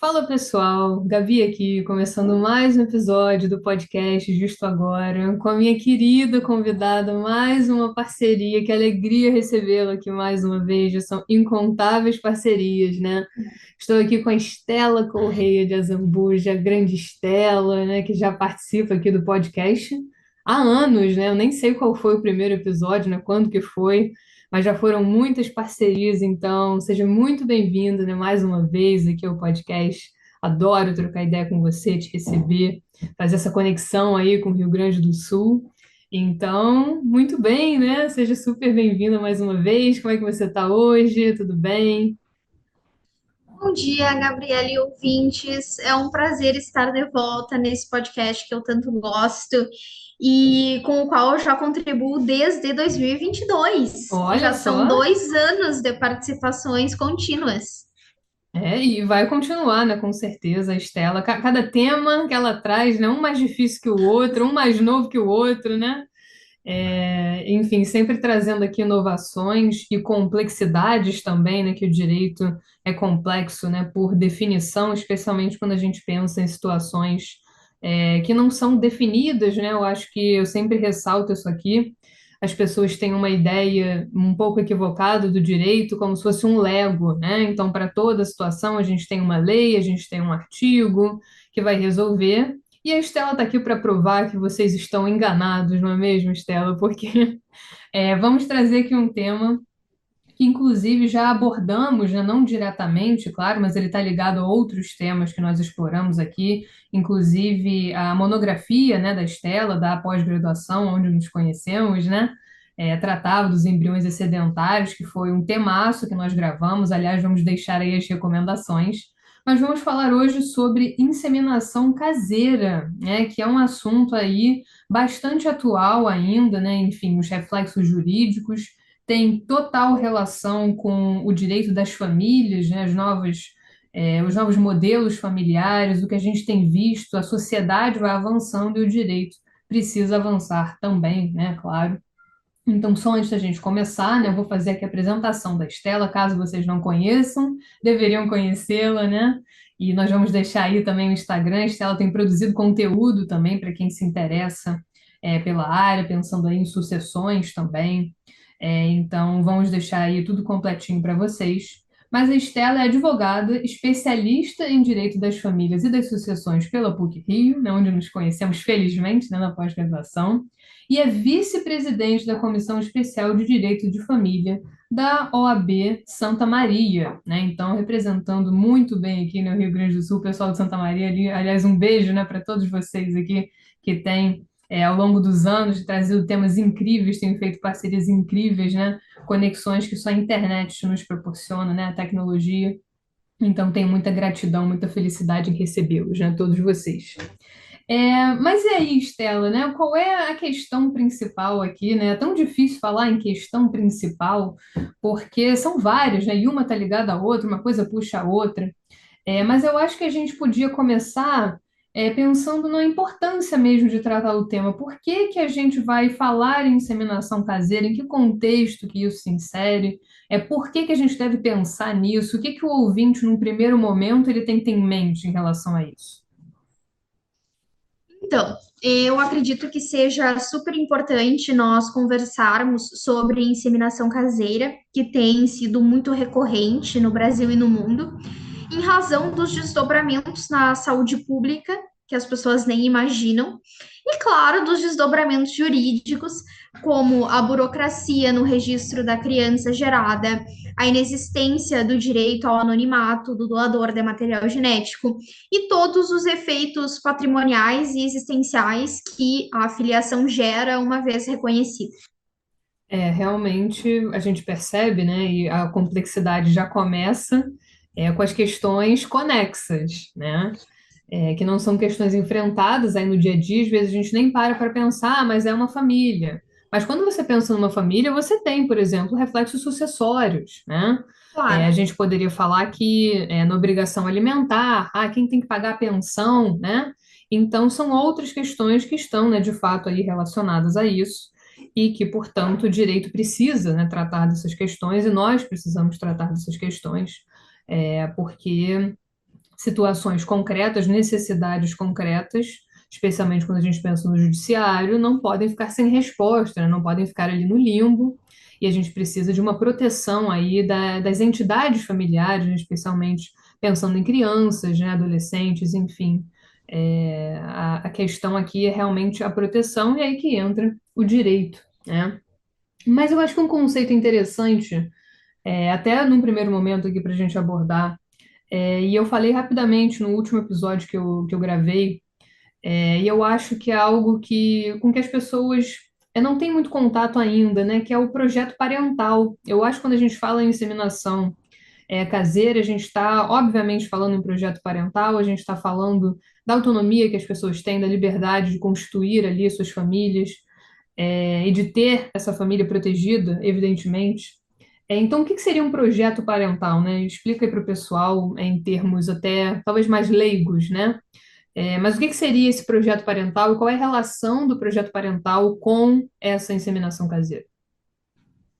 Fala pessoal, Gabi aqui, começando mais um episódio do podcast Justo Agora, com a minha querida convidada, mais uma parceria, que alegria recebê-la aqui mais uma vez, já são incontáveis parcerias, né? Estou aqui com a Estela Correia de Azambuja, a grande Estela, né, que já participa aqui do podcast há anos, né? Eu nem sei qual foi o primeiro episódio, né, quando que foi, mas já foram muitas parcerias, então seja muito bem-vindo, né, mais uma vez aqui ao podcast. Adoro trocar ideia com você, te receber, fazer essa conexão aí com o Rio Grande do Sul. Então, muito bem, né? Seja super bem-vinda mais uma vez. Como é que você está hoje? Tudo bem? Bom dia, Gabriela e ouvintes. É um prazer estar de volta nesse podcast que eu tanto gosto e com o qual eu já contribuo desde 2022. Olha Já são só. 2 anos de participações contínuas. É, e vai continuar, né? Com certeza, a Estela. Cada tema que ela traz, né? Um mais difícil que o outro, um mais novo que o outro, né? Enfim, sempre trazendo aqui inovações e complexidades também, né? Que o direito é complexo, né? Por definição, especialmente quando a gente pensa em situações que não são definidas, né? Eu acho que eu sempre ressalto isso aqui. As pessoas têm uma ideia um pouco equivocada do direito, como se fosse um Lego, né? Então, para toda situação, a gente tem uma lei, a gente tem um artigo que vai resolver. E a Estela está aqui para provar que vocês estão enganados, não é mesmo, Estela? Porque vamos trazer aqui um tema que, inclusive, já abordamos, né? Não diretamente, claro, mas ele está ligado a outros temas que nós exploramos aqui, inclusive a monografia, né, da Estela, da pós-graduação, onde nos conhecemos, né? Tratava dos embriões excedentários, que foi um temaço que nós gravamos. Aliás, vamos deixar aí as recomendações. Mas vamos falar hoje sobre inseminação caseira, né, que é um assunto aí bastante atual ainda, né, enfim, os reflexos jurídicos tem total relação com o direito das famílias, né, os novos modelos familiares, o que a gente tem visto, a sociedade vai avançando e o direito precisa avançar também, né, claro. Então, só antes da gente começar, né, eu vou fazer aqui a apresentação da Estela, caso vocês não conheçam, deveriam conhecê-la, né? E nós vamos deixar aí também o Instagram. A Estela tem produzido conteúdo também para quem se interessa pela área, pensando aí em sucessões também. Então, vamos deixar aí tudo completinho para vocês. Mas a Estela é advogada, especialista em direito das famílias e das sucessões pela PUC-Rio, né, onde nos conhecemos felizmente, né, na pós-graduação e é vice-presidente da Comissão Especial de Direito de Família da OAB Santa Maria, né? Então, representando muito bem aqui no Rio Grande do Sul, o pessoal de Santa Maria ali, aliás, um beijo, né, para todos vocês aqui que têm, ao longo dos anos, trazido temas incríveis, têm feito parcerias incríveis, né? Conexões que só a internet nos proporciona, né? A tecnologia. Então, tenho muita gratidão, muita felicidade em recebê-los, né? Todos vocês. Mas e aí, Estela, né? Qual é a questão principal aqui, né? É tão difícil falar em questão principal, porque são várias, né? E uma está ligada à outra, uma coisa puxa a outra. Mas eu acho que a gente podia começar pensando na importância mesmo de tratar o tema. Por que que a gente vai falar em inseminação caseira? Em que contexto que isso se insere? Por que que a gente deve pensar nisso? O que que o ouvinte, num primeiro momento, ele tem que ter em mente em relação a isso? Então, eu acredito que seja super importante nós conversarmos sobre inseminação caseira, que tem sido muito recorrente no Brasil e no mundo, em razão dos desdobramentos na saúde pública, que as pessoas nem imaginam, e claro, dos desdobramentos jurídicos, como a burocracia no registro da criança gerada, a inexistência do direito ao anonimato do doador de material genético e todos os efeitos patrimoniais e existenciais que a filiação gera uma vez reconhecida. Realmente a gente percebe, né, e a complexidade já começa com as questões conexas, né, que não são questões enfrentadas aí no dia a dia, às vezes a gente nem para pensar, mas é uma família. Mas quando você pensa numa família, você tem, por exemplo, reflexos sucessórios, né? A Claro. gente poderia falar que na obrigação alimentar, quem tem que pagar a pensão, né? Então, são outras questões que estão, né, de fato, aí relacionadas a isso e que, portanto, o direito precisa, né, tratar dessas questões e nós precisamos tratar dessas questões, porque situações concretas, necessidades concretas, especialmente quando a gente pensa no judiciário, não podem ficar sem resposta, né? Não podem ficar ali no limbo, e a gente precisa de uma proteção aí das entidades familiares, né? Especialmente pensando em crianças, né? Adolescentes, enfim. A questão aqui é realmente a proteção, e aí que entra o direito, né? Mas eu acho que um conceito interessante, até num primeiro momento aqui para a gente abordar, e eu falei rapidamente no último episódio que eu gravei, e eu acho que é algo com que as pessoas não têm muito contato ainda, né? Que é o projeto parental. Eu acho que quando a gente fala em inseminação caseira, a gente está, obviamente, falando em projeto parental, a gente está falando da autonomia que as pessoas têm, da liberdade de constituir ali suas famílias, e de ter essa família protegida, evidentemente. Então, o que que seria um projeto parental, né? Explica aí para o pessoal, em termos até talvez mais leigos, né? Mas o que que seria esse projeto parental e qual é a relação do projeto parental com essa inseminação caseira?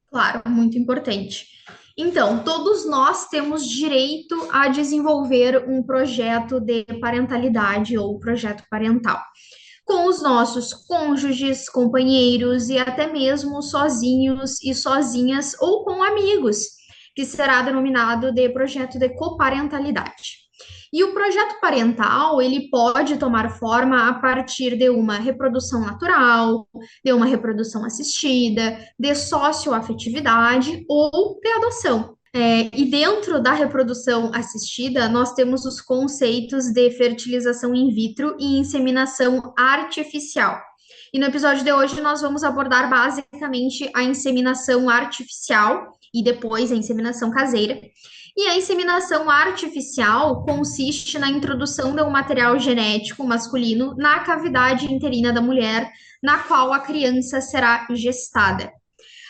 Claro, muito importante. Então, todos nós temos direito a desenvolver um projeto de parentalidade ou projeto parental, com os nossos cônjuges, companheiros e até mesmo sozinhos e sozinhas ou com amigos, que será denominado de projeto de coparentalidade. E o projeto parental, ele pode tomar forma a partir de uma reprodução natural, de uma reprodução assistida, de socioafetividade ou de adoção. E dentro da reprodução assistida, nós temos os conceitos de fertilização in vitro e inseminação artificial. E no episódio de hoje nós vamos abordar basicamente a inseminação artificial e depois a inseminação caseira. E a inseminação artificial consiste na introdução de um material genético masculino na cavidade uterina da mulher, na qual a criança será gestada.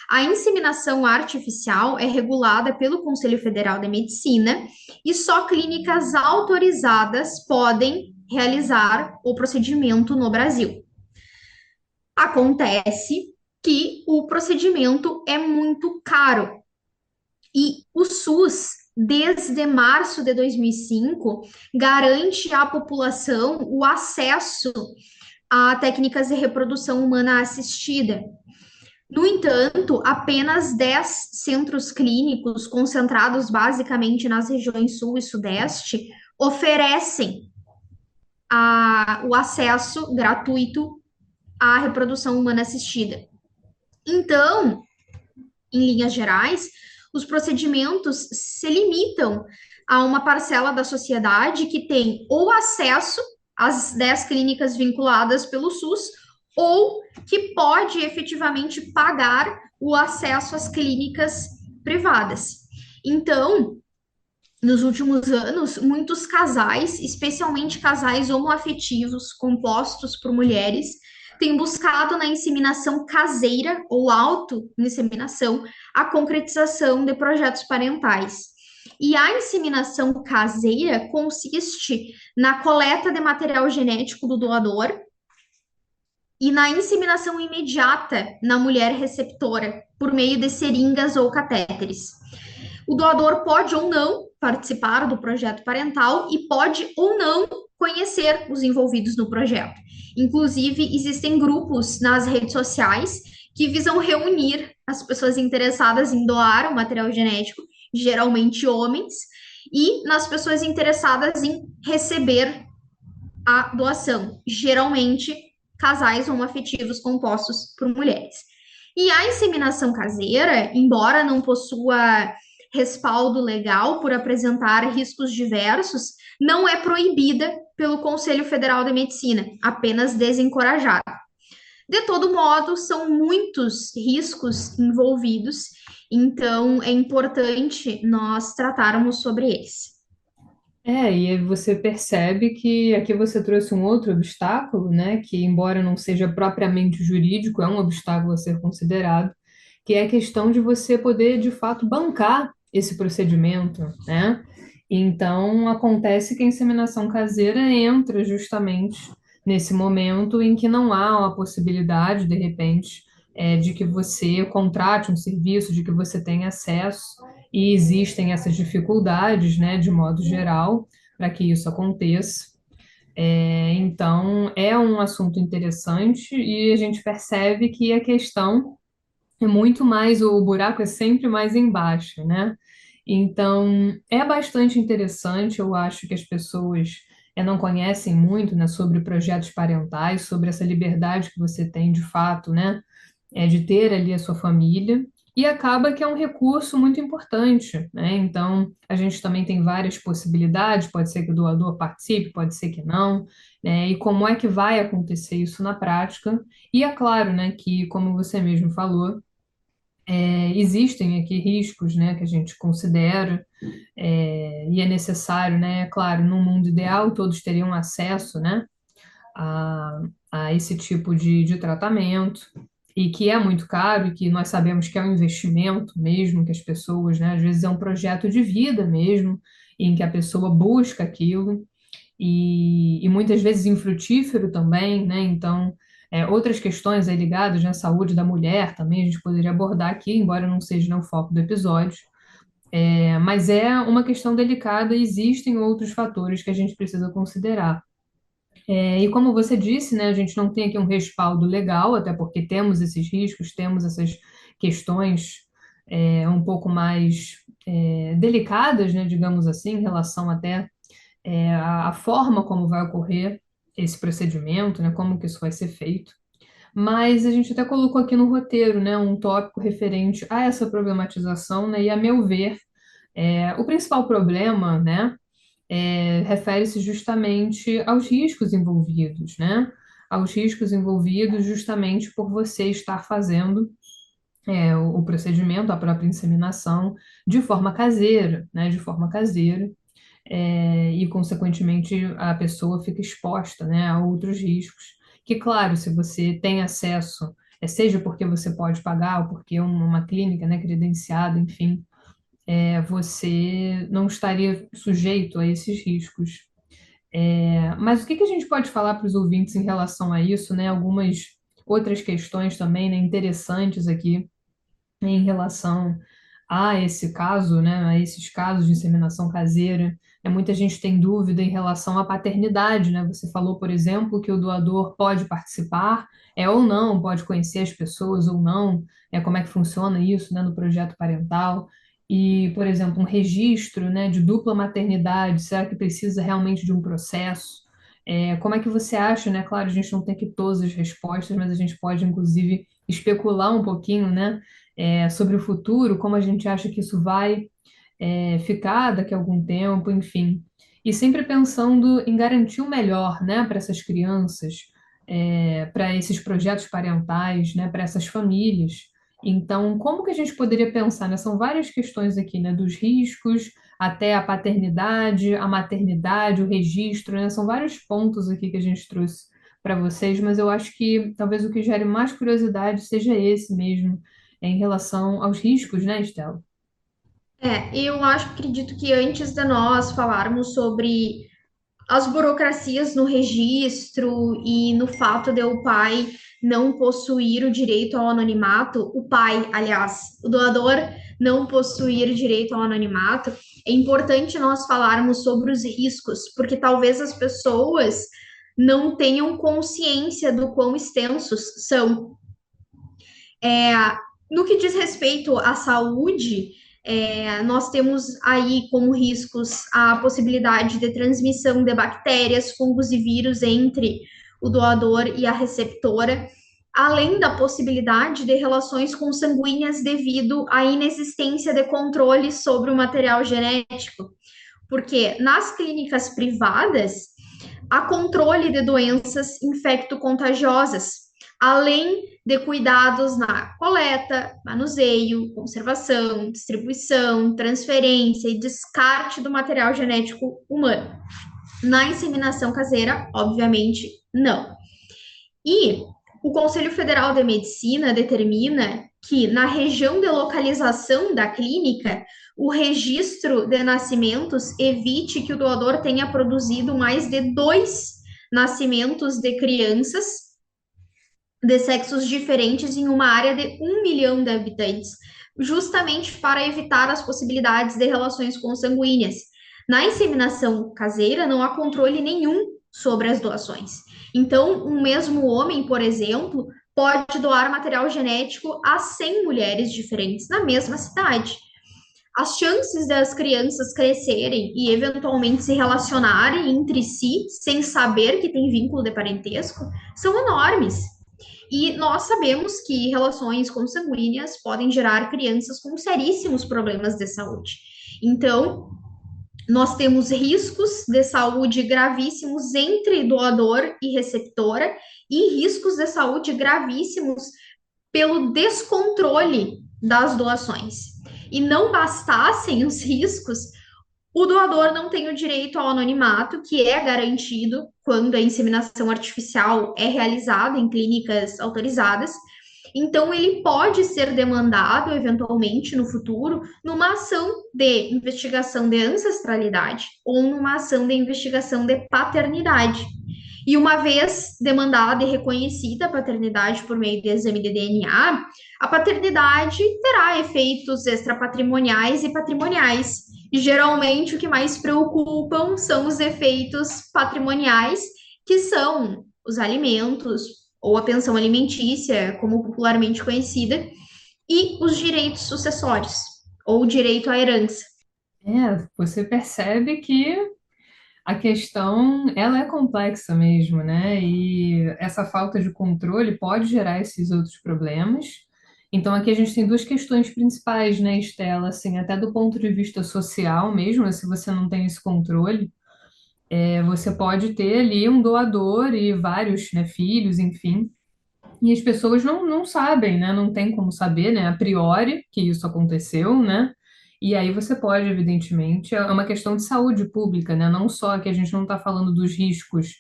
A inseminação artificial é regulada pelo Conselho Federal de Medicina e só clínicas autorizadas podem realizar o procedimento no Brasil. Acontece que o procedimento é muito caro e o SUS, desde março de 2005, garante à população o acesso a técnicas de reprodução humana assistida. No entanto, apenas 10 centros clínicos, concentrados basicamente nas regiões Sul e Sudeste, oferecem o acesso gratuito à reprodução humana assistida. Então, em linhas gerais, os procedimentos se limitam a uma parcela da sociedade que tem ou acesso às 10 clínicas vinculadas pelo SUS, ou que pode efetivamente pagar o acesso às clínicas privadas. Então, nos últimos anos, muitos casais, especialmente casais homoafetivos compostos por mulheres, têm buscado na inseminação caseira ou auto-inseminação a concretização de projetos parentais. E a inseminação caseira consiste na coleta de material genético do doador e na inseminação imediata na mulher receptora, por meio de seringas ou catéteres. O doador pode ou não participar do projeto parental e pode ou não conhecer os envolvidos no projeto. Inclusive, existem grupos nas redes sociais que visam reunir as pessoas interessadas em doar o material genético, geralmente homens, e nas pessoas interessadas em receber a doação, geralmente casais homoafetivos compostos por mulheres. E a inseminação caseira, embora não possua respaldo legal por apresentar riscos diversos, não é proibida pelo Conselho Federal de Medicina, apenas desencorajada. De todo modo, são muitos riscos envolvidos, então é importante nós tratarmos sobre eles. E aí você percebe que aqui você trouxe um outro obstáculo, né, que embora não seja propriamente jurídico, é um obstáculo a ser considerado, que é a questão de você poder, de fato, bancar esse procedimento, né? Então, acontece que a inseminação caseira entra justamente nesse momento em que não há uma possibilidade, de repente, de que você contrate um serviço, de que você tenha acesso, e existem essas dificuldades, né, de modo geral, para que isso aconteça. Então, é um assunto interessante e a gente percebe que a questão é muito mais, o buraco é sempre mais embaixo, né? Então, é bastante interessante, eu acho que as pessoas não conhecem muito, né, sobre projetos parentais, sobre essa liberdade que você tem de fato, né, de ter ali a sua família, e acaba que é um recurso muito importante, né? Então, a gente também tem várias possibilidades, pode ser que o doador participe, pode ser que não, né? E como é que vai acontecer isso na prática? E é claro, né, que, como você mesmo falou, existem aqui riscos, né, que a gente considera, e é necessário, né, claro, num mundo ideal todos teriam acesso, né, a, a esse tipo de tratamento, e que é muito caro, e que nós sabemos que é um investimento mesmo, que as pessoas, né, às vezes é um projeto de vida mesmo, em que a pessoa busca aquilo, e muitas vezes infrutífero também, né? Então, outras questões aí ligadas, né, à saúde da mulher também a gente poderia abordar aqui, embora não seja, né, o foco do episódio. Mas é uma questão delicada e existem outros fatores que a gente precisa considerar. E como você disse, né, a gente não tem aqui um respaldo legal, até porque temos esses riscos, temos essas questões um pouco mais delicadas, né, digamos assim, em relação até a forma como vai ocorrer esse procedimento, né, como que isso vai ser feito. Mas a gente até colocou aqui no roteiro, né, um tópico referente a essa problematização, né, e a meu ver, o principal problema, né, refere-se justamente aos riscos envolvidos, né, aos riscos envolvidos justamente por você estar fazendo o procedimento, a própria inseminação, de forma caseira, né, de forma caseira, e, consequentemente, a pessoa fica exposta, né, a outros riscos. Que, claro, se você tem acesso, seja porque você pode pagar ou porque é uma clínica, né, credenciada, enfim, você não estaria sujeito a esses riscos. Mas o que que a gente pode falar para os ouvintes em relação a isso, né? Algumas outras questões também, né, interessantes aqui em relação a esse caso, né, a esses casos de inseminação caseira. Muita gente tem dúvida em relação à paternidade, né? Você falou, por exemplo, que o doador pode participar, ou não, pode conhecer as pessoas ou não, como é que funciona isso, né, no projeto parental. E, por exemplo, um registro, né, de dupla maternidade, será que precisa realmente de um processo? Como é que você acha, né? Claro, a gente não tem aqui todas as respostas, mas a gente pode, inclusive, especular um pouquinho, né? Sobre o futuro, como a gente acha que isso vai ficar daqui a algum tempo, enfim. E sempre pensando em garantir o melhor, né, para essas crianças, para esses projetos parentais, né, para essas famílias. Então, como que a gente poderia pensar, né? São várias questões aqui, né, dos riscos até a paternidade, a maternidade, o registro, né? São vários pontos aqui que a gente trouxe para vocês, mas eu acho que talvez o que gere mais curiosidade seja esse mesmo, em relação aos riscos, né, Estela? Eu acho, acredito que antes de nós falarmos sobre as burocracias no registro e no fato de o pai não possuir o direito ao anonimato, o pai, aliás, o doador não possuir direito ao anonimato, é importante nós falarmos sobre os riscos, porque talvez as pessoas não tenham consciência do quão extensos são. É, no que diz respeito à saúde, nós temos aí como riscos a possibilidade de transmissão de bactérias, fungos e vírus entre o doador e a receptora, além da possibilidade de relações consanguíneas devido à inexistência de controle sobre o material genético. Porque nas clínicas privadas, há controle de doenças infecto-contagiosas, além de cuidados na coleta, manuseio, conservação, distribuição, transferência e descarte do material genético humano. Na inseminação caseira, obviamente, não. E o Conselho Federal de Medicina determina que, na região de localização da clínica, o registro de nascimentos evite que o doador tenha produzido mais de 2 nascimentos de crianças de sexos diferentes em uma área de 1 milhão de habitantes, justamente para evitar as possibilidades de relações consanguíneas. Na inseminação caseira, não há controle nenhum sobre as doações. Então, um mesmo homem, por exemplo, pode doar material genético a 100 mulheres diferentes na mesma cidade. As chances das crianças crescerem e eventualmente se relacionarem entre si sem saber que tem vínculo de parentesco são enormes. E nós sabemos que relações consanguíneas podem gerar crianças com seríssimos problemas de saúde. Então, nós temos riscos de saúde gravíssimos entre doador e receptora e riscos de saúde gravíssimos pelo descontrole das doações. E não bastassem os riscos, o doador não tem o direito ao anonimato, que é garantido quando a inseminação artificial é realizada em clínicas autorizadas. Então, ele pode ser demandado, eventualmente, no futuro, numa ação de investigação de ancestralidade ou numa ação de investigação de paternidade. E uma vez demandada e reconhecida a paternidade por meio de exame de DNA, a paternidade terá efeitos extrapatrimoniais e patrimoniais. E geralmente o que mais preocupam são os efeitos patrimoniais, que são os alimentos ou a pensão alimentícia, como popularmente conhecida, e os direitos sucessórios ou o direito à herança. Você percebe que a questão, ela é complexa mesmo, né? E essa falta de controle pode gerar esses outros problemas. Então, aqui a gente tem duas questões principais, né, Estela? Assim, até do ponto de vista social mesmo, se você não tem esse controle, você pode ter ali um doador e vários, né, filhos, enfim. E as pessoas não sabem, né? Não tem como saber, né? A priori que isso aconteceu, né? E aí você pode, evidentemente, é uma questão de saúde pública, né? Não só que a gente não está falando dos riscos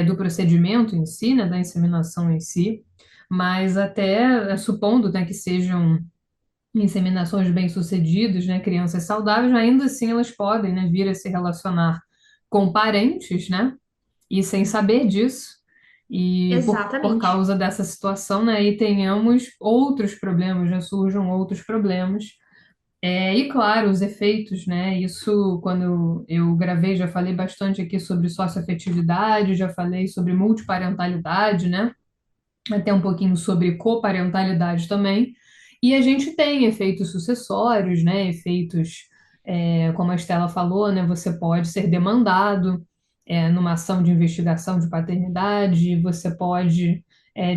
do procedimento em si, né? Da inseminação em si, mas até supondo, né, que sejam inseminações bem-sucedidas, né? Crianças saudáveis, ainda assim elas podem, né, vir a se relacionar com parentes, né? E sem saber disso, e por Exatamente. causa dessa situação, né, e tenhamos outros problemas, já surjam outros problemas. E claro, os efeitos, né? Isso, quando eu gravei, já falei bastante aqui sobre socioafetividade, já falei sobre multiparentalidade, né? Até um pouquinho sobre coparentalidade também. E a gente tem efeitos sucessórios, né? Efeitos, como a Estela falou, né? Você pode ser demandado, numa ação de investigação de paternidade, você pode,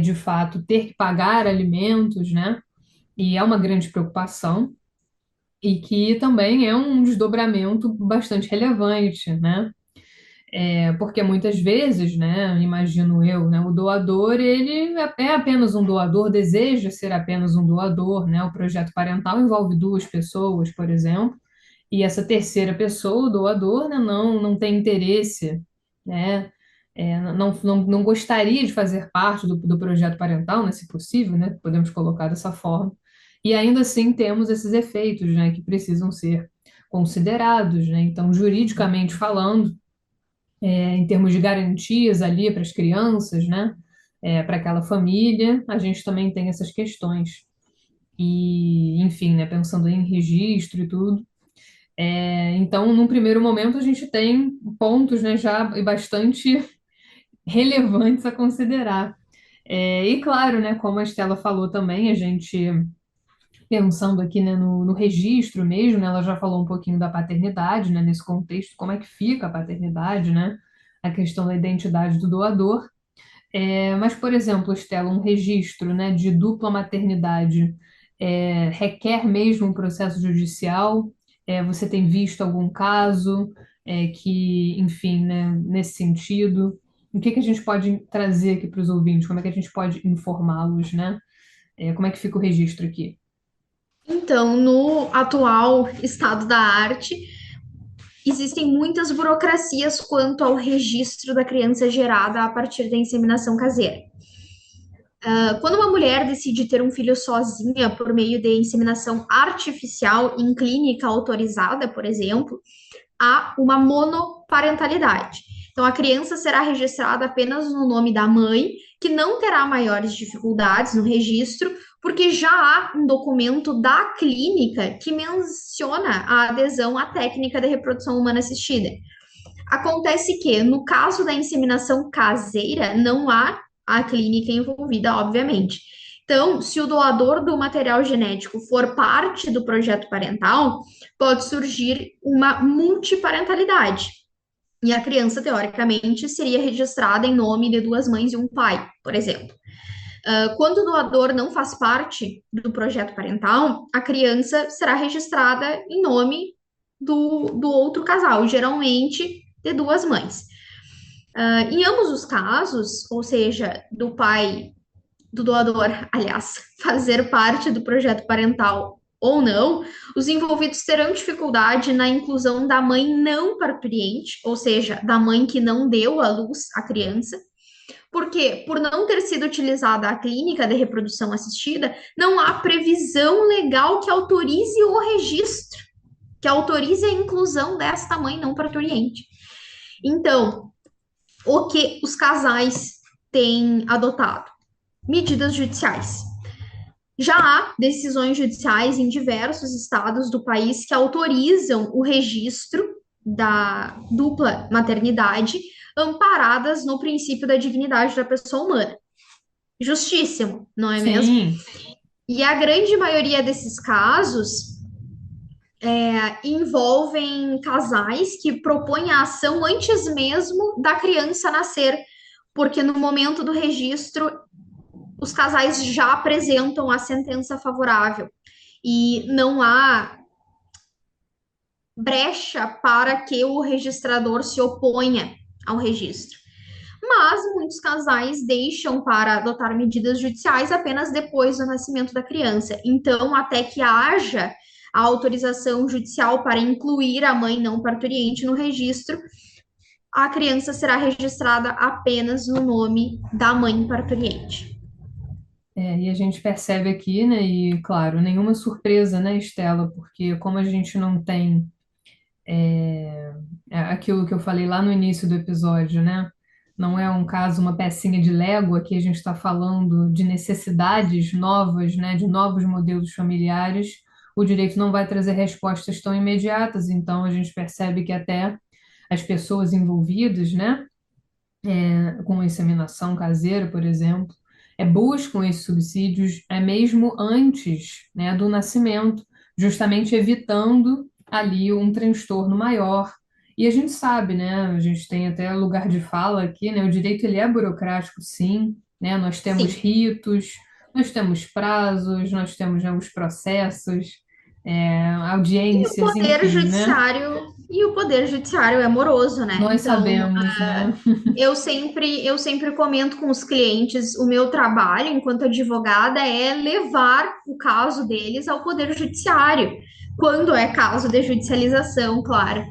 de fato, ter que pagar alimentos, né? E é uma grande preocupação, e que também é um desdobramento bastante relevante, né? Porque muitas vezes, né, imagino eu, né, o doador, ele é apenas um doador, deseja ser apenas um doador, né? O projeto parental envolve duas pessoas, por exemplo, e essa terceira pessoa, o doador, né, não tem interesse, né? Não gostaria de fazer parte do projeto parental, né, se possível, né? Podemos colocar dessa forma. E ainda assim temos esses efeitos, né, que precisam ser considerados, né? Então, juridicamente falando, em termos de garantias ali para as crianças, né? Para aquela família, a gente também tem essas questões. E, enfim, né, pensando em registro e tudo. Então, num primeiro momento, a gente tem pontos, né, já bastante relevantes a considerar. E claro, né, como a Estela falou também, a gente pensando aqui, né, no registro mesmo, né, ela já falou um pouquinho da paternidade, né, nesse contexto, como é que fica a paternidade, né, a questão da identidade do doador. Mas, por exemplo, Estela, um registro, né, de dupla maternidade requer mesmo um processo judicial? Você tem visto algum caso que, enfim, né, nesse sentido? O que que a gente pode trazer aqui para os ouvintes? Como é que a gente pode informá-los, né? Como é que fica o registro aqui? Então, no atual estado da arte, existem muitas burocracias quanto ao registro da criança gerada a partir da inseminação caseira. Quando uma mulher decide ter um filho sozinha por meio de inseminação artificial em clínica autorizada, por exemplo, há uma monoparentalidade. Então, a criança será registrada apenas no nome da mãe, que não terá maiores dificuldades no registro, porque já há um documento da clínica que menciona a adesão à técnica de reprodução humana assistida. Acontece que, no caso da inseminação caseira, não há a clínica envolvida, obviamente. Então, se o doador do material genético for parte do projeto parental, pode surgir uma multiparentalidade. E a criança, teoricamente, seria registrada em nome de duas mães e um pai, por exemplo. Quando o doador não faz parte do projeto parental, a criança será registrada em nome do outro casal, geralmente de duas mães. Em ambos os casos, ou seja, do pai, do doador, aliás, fazer parte do projeto parental ou não, os envolvidos terão dificuldade na inclusão da mãe não parturiente, ou seja, da mãe que não deu à luz a criança, porque, por não ter sido utilizada a clínica de reprodução assistida, não há previsão legal que autorize o registro, que autorize a inclusão desta mãe não parturiente. Então, o que os casais têm adotado? Medidas judiciais. Já há decisões judiciais em diversos estados do país que autorizam o registro da dupla maternidade, amparadas no princípio da dignidade da pessoa humana. Justíssimo, não é mesmo? Sim, E a grande maioria desses casos envolvem casais que propõem a ação antes mesmo da criança nascer, porque no momento do registro os casais já apresentam a sentença favorável e não há brecha para que o registrador se oponha ao registro. Mas muitos casais deixam para adotar medidas judiciais apenas depois do nascimento da criança. Então, até que haja a autorização judicial para incluir a mãe não parturiente no registro, a criança será registrada apenas no nome da mãe parturiente. e a gente percebe aqui, né, e claro, nenhuma surpresa, né, Estela, porque como a gente não tem aquilo que eu falei lá no início do episódio, né? Não é um caso, uma pecinha de Lego, aqui a gente está falando de necessidades novas, né, de novos modelos familiares. O direito não vai trazer respostas tão imediatas, então a gente percebe que até as pessoas envolvidas, né, com inseminação caseira, por exemplo, buscam esses subsídios mesmo antes, né, do nascimento, justamente evitando ali um transtorno maior. E a gente sabe, né, a gente tem até lugar de fala aqui, né, o direito ele é burocrático, sim, né, nós temos Sim. ritos, nós temos prazos, nós temos, né, os processos, audiências, enfim, né, E o poder judiciário é moroso, né? nós Então, sabemos, né, eu sempre comento com os clientes, o meu trabalho enquanto advogada é levar o caso deles ao poder judiciário, quando é caso de judicialização, claro.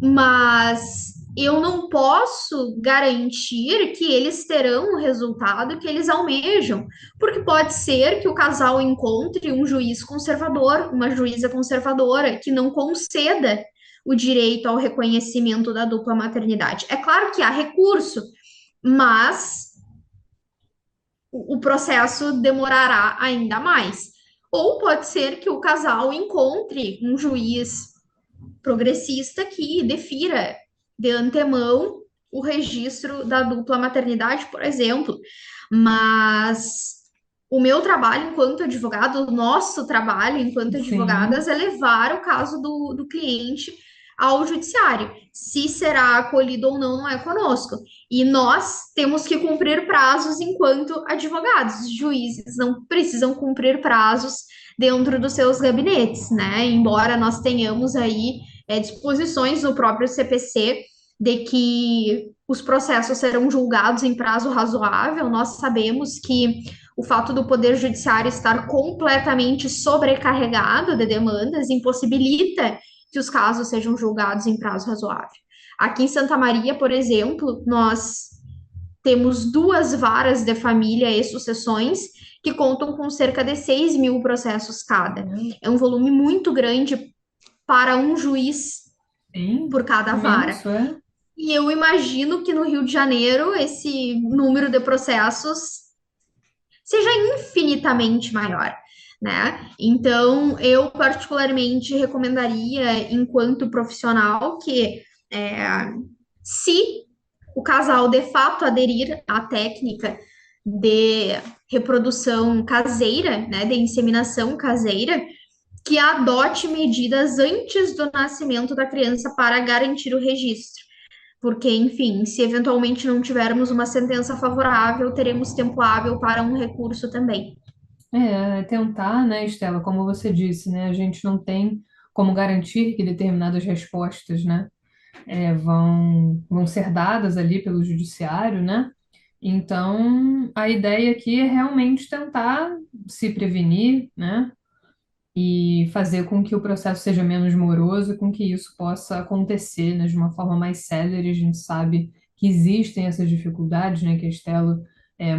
Mas eu não posso garantir que eles terão o resultado que eles almejam, porque pode ser que o casal encontre um juiz conservador, uma juíza conservadora, que não conceda o direito ao reconhecimento da dupla maternidade. É claro que há recurso, mas o processo demorará ainda mais. Ou pode ser que o casal encontre um juiz progressista que defira de antemão o registro da dupla maternidade, por exemplo. Mas o meu trabalho enquanto advogado, o nosso trabalho enquanto sim. advogadas é levar o caso do cliente ao judiciário. Se será acolhido ou não, não é conosco. E nós temos que cumprir prazos enquanto advogados. Os juízes não precisam cumprir prazos dentro dos seus gabinetes, né? Embora nós tenhamos aí disposições no próprio CPC de que os processos serão julgados em prazo razoável, nós sabemos que o fato do Poder Judiciário estar completamente sobrecarregado de demandas impossibilita que os casos sejam julgados em prazo razoável. Aqui em Santa Maria, por exemplo, nós temos duas varas de família e sucessões que contam com cerca de 6 mil processos cada. É um volume muito grande para um juiz Sim, por cada vara. imenso, é. E eu imagino que no Rio de Janeiro esse número de processos seja infinitamente maior, né? Então, eu particularmente recomendaria, enquanto profissional, que se o casal de fato aderir à técnica de reprodução caseira, né, de inseminação caseira, que adote medidas antes do nascimento da criança para garantir o registro. Porque, enfim, se eventualmente não tivermos uma sentença favorável, teremos tempo hábil para um recurso também. Tentar, né, Estela, como você disse, né, a gente não tem como garantir que determinadas respostas, né, vão ser dadas ali pelo judiciário, né? Então, a ideia aqui é realmente tentar se prevenir, né? E fazer com que o processo seja menos moroso, com que isso possa acontecer, né, de uma forma mais célere. A gente sabe que existem essas dificuldades, né, que a Estela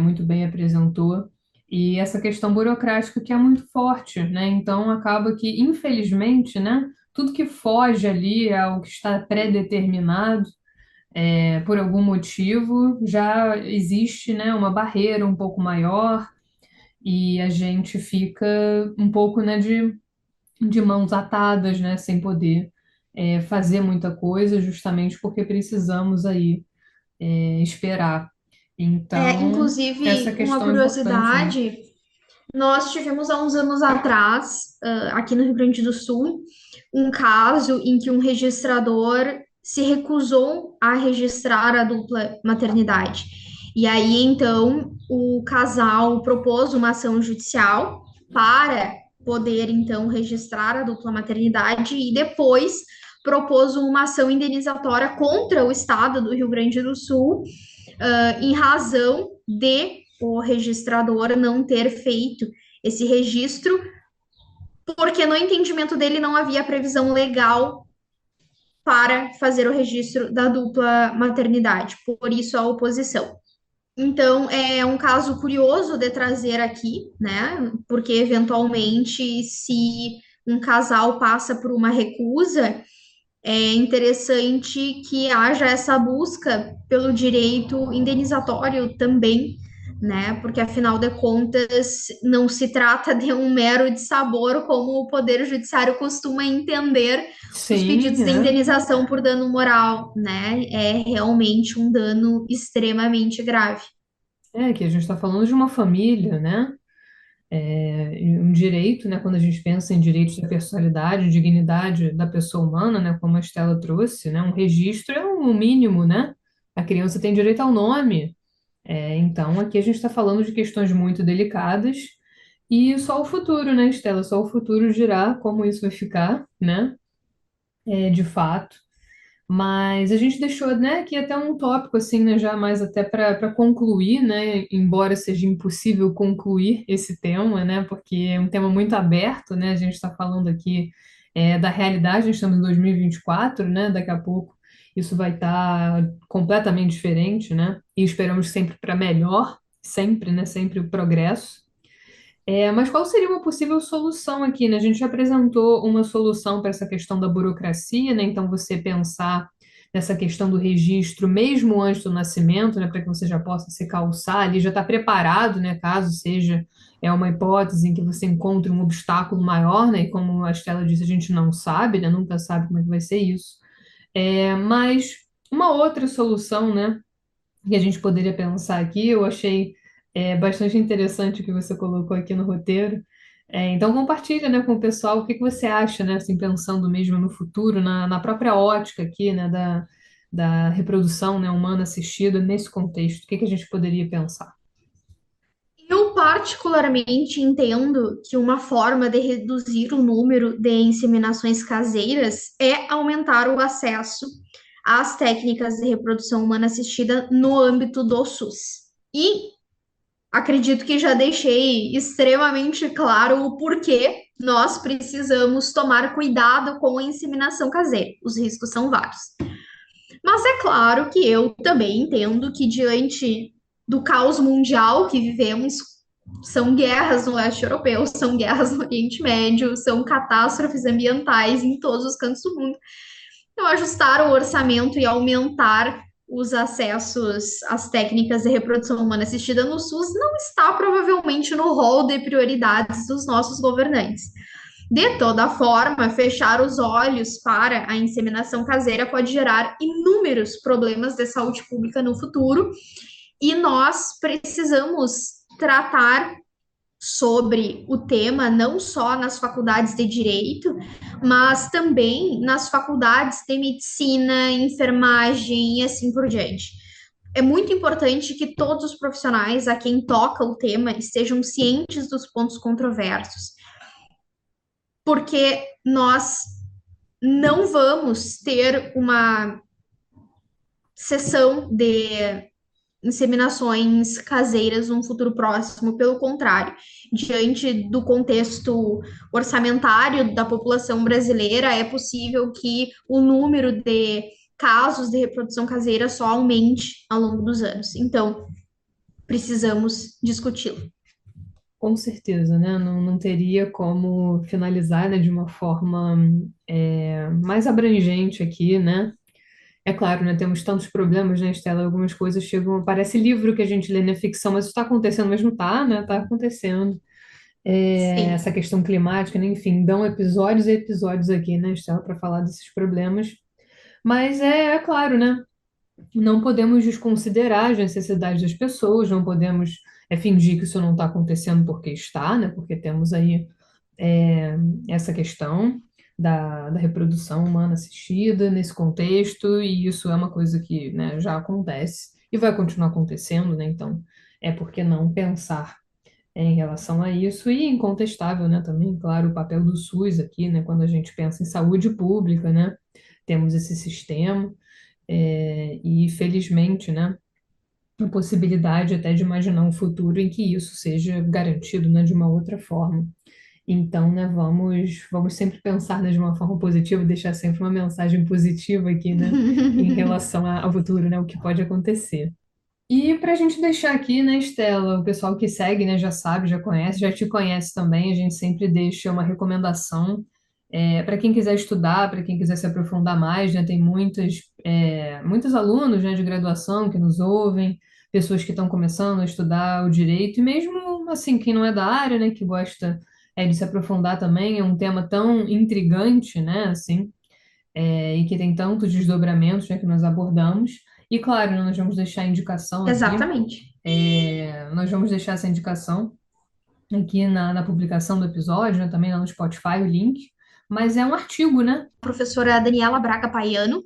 muito bem apresentou, e essa questão burocrática que é muito forte, né? Então acaba que, infelizmente, né, tudo que foge ali ao que está pré-determinado, por algum motivo, já existe, né, uma barreira um pouco maior, e a gente fica um pouco, né, de mãos atadas, né, sem poder fazer muita coisa, justamente porque precisamos aí esperar. Então, essa Inclusive, uma questão é importante, né? curiosidade, nós tivemos há uns anos atrás, aqui no Rio Grande do Sul, um caso em que um registrador se recusou a registrar a dupla maternidade. E aí, então, o casal propôs uma ação judicial para poder, então, registrar a dupla maternidade e depois propôs uma ação indenizatória contra o estado do Rio Grande do Sul, em razão de o registrador não ter feito esse registro, porque no entendimento dele não havia previsão legal para fazer o registro da dupla maternidade, por isso a oposição. Então, é um caso curioso de trazer aqui, né? Porque, eventualmente, se um casal passa por uma recusa, é interessante que haja essa busca pelo direito indenizatório também, né? Porque afinal de contas não se trata de um mero dissabor, como o Poder Judiciário costuma entender os Sim, pedidos de indenização por dano moral, né? É realmente um dano extremamente grave. que a gente está falando de uma família, né? Um direito, né? Quando a gente pensa em direitos da personalidade, dignidade da pessoa humana, né? Como a Estela trouxe, né? Um registro é o mínimo, né? A criança tem direito ao nome. Então, aqui a gente está falando de questões muito delicadas e só o futuro, né, Estela? Só o futuro dirá como isso vai ficar, né? De fato. Mas a gente deixou, né, aqui até um tópico, assim, né, já mais até para concluir, né? Embora seja impossível concluir esse tema, né? Porque é um tema muito aberto, né? A gente está falando aqui da realidade, nós estamos em 2024, né? Daqui a pouco isso vai estar completamente diferente, né? E esperamos sempre para melhor, sempre, né? Sempre o progresso. Mas qual seria uma possível solução aqui, né? A gente já apresentou uma solução para essa questão da burocracia, né? Então, você pensar nessa questão do registro mesmo antes do nascimento, né? Para que você já possa se calçar ali, já estar preparado, né? Caso seja uma hipótese em que você encontre um obstáculo maior, né? E como a Estela disse, a gente não sabe, né? Nunca sabe como é que vai ser isso. Mas uma outra solução, né? Que a gente poderia pensar aqui. Eu achei bastante interessante o que você colocou aqui no roteiro. Então compartilha, né, com o pessoal o que que você acha, né, assim, pensando mesmo no futuro, na própria ótica aqui, né, da reprodução, né, humana assistida nesse contexto. O que que a gente poderia pensar? Eu particularmente entendo que uma forma de reduzir o número de inseminações caseiras é aumentar o acesso às técnicas de reprodução humana assistida no âmbito do SUS. E acredito que já deixei extremamente claro o porquê nós precisamos tomar cuidado com a inseminação caseira. Os riscos são vários. Mas é claro que eu também entendo que, diante do caos mundial que vivemos, são guerras no leste europeu, são guerras no Oriente Médio, são catástrofes ambientais em todos os cantos do mundo. Então, ajustar o orçamento e aumentar os acessos às técnicas de reprodução humana assistida no SUS não está provavelmente no rol de prioridades dos nossos governantes. De toda forma, fechar os olhos para a inseminação caseira pode gerar inúmeros problemas de saúde pública no futuro, e nós precisamos tratar sobre o tema não só nas faculdades de direito, mas também nas faculdades de medicina, enfermagem e assim por diante. É muito importante que todos os profissionais a quem toca o tema estejam cientes dos pontos controversos, porque nós não vamos ter uma sessão de inseminações caseiras num futuro próximo. Pelo contrário, diante do contexto orçamentário da população brasileira, é possível que o número de casos de reprodução caseira só aumente ao longo dos anos. Então, precisamos discuti-lo. Com certeza, né? Não teria como finalizar, né, de uma forma mais abrangente aqui, né? É claro, né? Temos tantos problemas, né, Estela? Algumas coisas chegam, parece livro que a gente lê na ficção, mas isso está acontecendo mesmo, tá, né? Tá acontecendo. Sim. Essa questão climática, né? Enfim, dão episódios e episódios aqui, né, Estela, para falar desses problemas. Mas é claro, né? Não podemos desconsiderar as necessidades das pessoas, não podemos fingir que isso não está acontecendo porque está, né? Porque temos aí é, essa questão da reprodução humana assistida nesse contexto, e isso é uma coisa que, né, já acontece e vai continuar acontecendo, né? Então, é por que não pensar em relação a isso, e incontestável, né, também, claro, o papel do SUS aqui, né, quando a gente pensa em saúde pública, né, temos esse sistema, e felizmente, né, a possibilidade até de imaginar um futuro em que isso seja garantido, né, de uma outra forma. Então, né, vamos sempre pensar, né, de uma forma positiva, deixar sempre uma mensagem positiva aqui, né, em relação ao futuro, né, o que pode acontecer. E para a gente deixar aqui, né, Estela, o pessoal que segue, né, já sabe, já conhece, já te conhece também, a gente sempre deixa uma recomendação para quem quiser estudar, para quem quiser se aprofundar mais, né, tem muitos alunos, né, de graduação que nos ouvem, pessoas que estão começando a estudar o direito, e mesmo, assim, quem não é da área, né, que gosta de se aprofundar também, é um tema tão intrigante, né, assim, e que tem tantos desdobramentos, né, que nós abordamos. E claro, né, nós vamos deixar a indicação aqui, Exatamente. nós vamos deixar essa indicação aqui na publicação do episódio, né, também lá no Spotify, o link. Mas é um artigo, né? Professora Daniela Braga Paiano,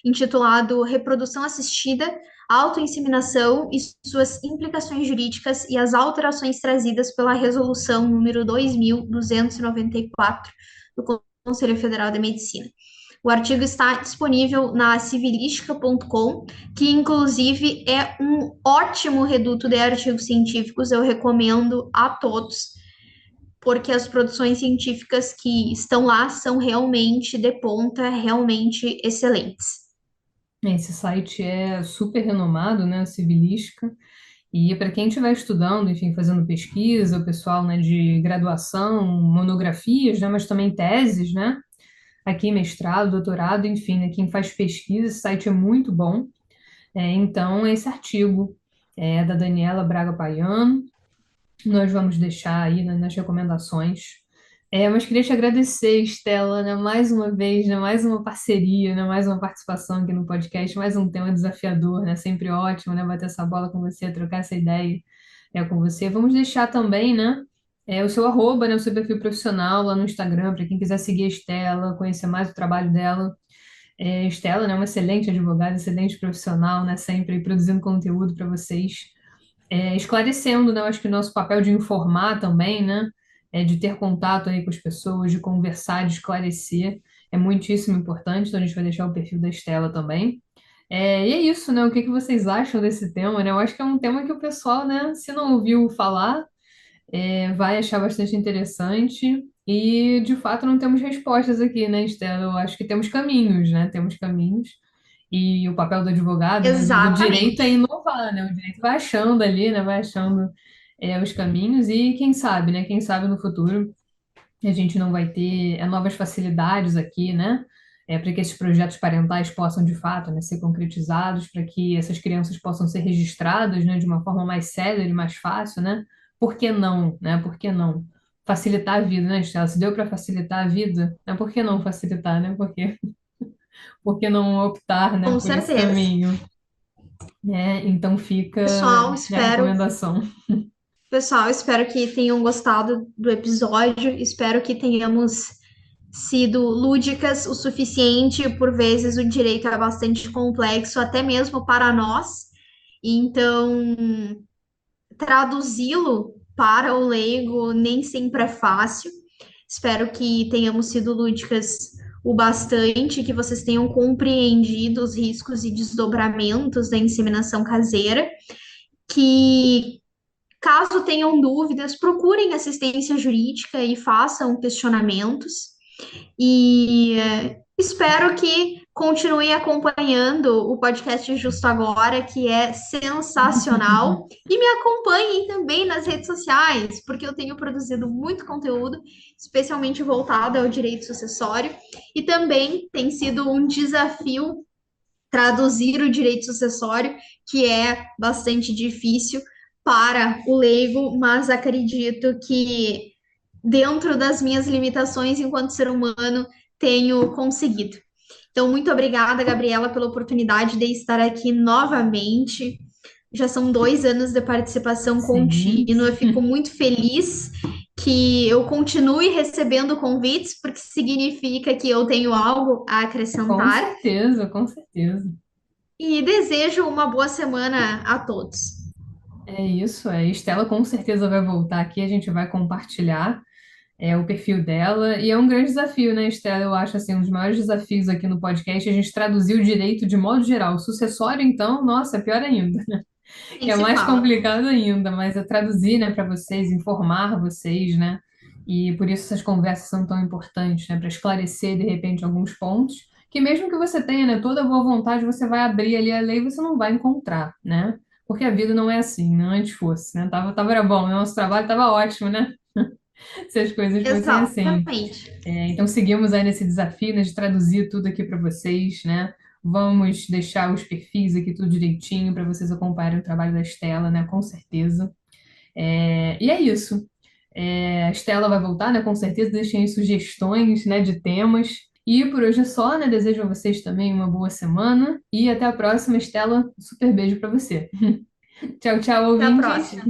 intitulado Reprodução Assistida, Autoinseminação e suas implicações jurídicas e as alterações trazidas pela Resolução número 2294 do Conselho Federal de Medicina. O artigo está disponível na civilística.com, que inclusive é um ótimo reduto de artigos científicos, eu recomendo a todos, porque as produções científicas que estão lá são realmente de ponta, realmente excelentes. Esse site é super renomado, né? Civilística. E para quem estiver estudando, enfim, fazendo pesquisa, o pessoal, né, de graduação, monografias, né, mas também teses, né? Aqui, mestrado, doutorado, enfim, né, quem faz pesquisa, esse site é muito bom. Então, esse artigo é da Daniela Braga Paiano, nós vamos deixar aí, né, nas recomendações. Mas queria te agradecer, Estela, né, mais uma vez, né, mais uma parceria, né, mais uma participação aqui no podcast, mais um tema desafiador, né, sempre ótimo, né, bater essa bola com você, trocar essa ideia com você. Vamos deixar também, né, o seu arroba, né, o seu perfil profissional lá no Instagram, para quem quiser seguir a Estela, conhecer mais o trabalho dela. Estela, né, uma excelente advogada, excelente profissional, né, sempre produzindo conteúdo para vocês, esclarecendo, né, eu acho que o nosso papel de informar também, né, de ter contato aí com as pessoas, de conversar, de esclarecer, é muitíssimo importante, então a gente vai deixar o perfil da Estela também. E é isso, né, o que que vocês acham desse tema, né, eu acho que é um tema que o pessoal, né, se não ouviu falar, vai achar bastante interessante. E, de fato, não temos respostas aqui, né, Estela? Eu acho que temos caminhos, né? Temos caminhos. E o papel do advogado, né, do direito é Exatamente. inovar, né? O direito vai achando ali, né? Vai achando os caminhos. E quem sabe, né? Quem sabe no futuro a gente não vai ter novas facilidades aqui, né? para que esses projetos parentais possam, de fato, né, ser concretizados, para que essas crianças possam ser registradas, né, de uma forma mais célere, mais fácil, né? Por que não, né? Por que não? Facilitar a vida, né, Estela? Se deu para facilitar a vida, né? Por que não facilitar, né? Por que não optar, né, Com por esse certeza. caminho, né? Então fica, Pessoal, né, a recomendação. espero que tenham gostado do episódio. Espero que tenhamos sido lúdicas o suficiente. Por vezes o direito é bastante complexo, até mesmo para nós. Então, traduzi-lo para o leigo nem sempre é fácil. Espero que tenhamos sido lúdicas o bastante, que vocês tenham compreendido os riscos e desdobramentos da inseminação caseira, que caso tenham dúvidas, procurem assistência jurídica e façam questionamentos. E espero que continuem acompanhando o podcast Justo Agora, que é sensacional. E me acompanhem também nas redes sociais, porque eu tenho produzido muito conteúdo, especialmente voltado ao direito sucessório. E também tem sido um desafio traduzir o direito sucessório, que é bastante difícil para o leigo, mas acredito que dentro das minhas limitações enquanto ser humano, tenho conseguido. Então, muito obrigada, Gabriela, pela oportunidade de estar aqui novamente. Já são 2 anos de participação Sim. contínua. Eu fico muito feliz que eu continue recebendo convites, porque significa que eu tenho algo a Com acrescentar. certeza, com certeza. E desejo uma boa semana a todos. É isso. A Estela com certeza vai voltar aqui, a gente vai compartilhar o perfil dela. E é um grande desafio, né, Estela? Eu acho assim, um dos maiores desafios aqui no podcast é a gente traduzir o direito de modo geral. O sucessório, então, nossa, é pior ainda, Nem que é se mais fala. complicado ainda, mas é traduzir, né, para vocês, informar vocês, né? E por isso essas conversas são tão importantes, né, para esclarecer de repente alguns pontos que mesmo que você tenha, né, toda boa vontade, você vai abrir ali a lei e você não vai encontrar, né? Porque a vida não é assim, né? Antes fosse, né? Tava era bom, né? Nosso trabalho tava ótimo, né? Se as coisas fossem assim. Exatamente. Então, seguimos aí nesse desafio, né, de traduzir tudo aqui para vocês, né? Vamos deixar os perfis aqui tudo direitinho para vocês acompanharem o trabalho da Estela, né? Com certeza. E é isso. A Estela vai voltar, né? Com certeza. Deixem aí sugestões, né, de temas. E por hoje é só, né? Desejo a vocês também uma boa semana e até a próxima, Estela. Super beijo para você. Tchau, tchau, Até a ouvintes. próxima.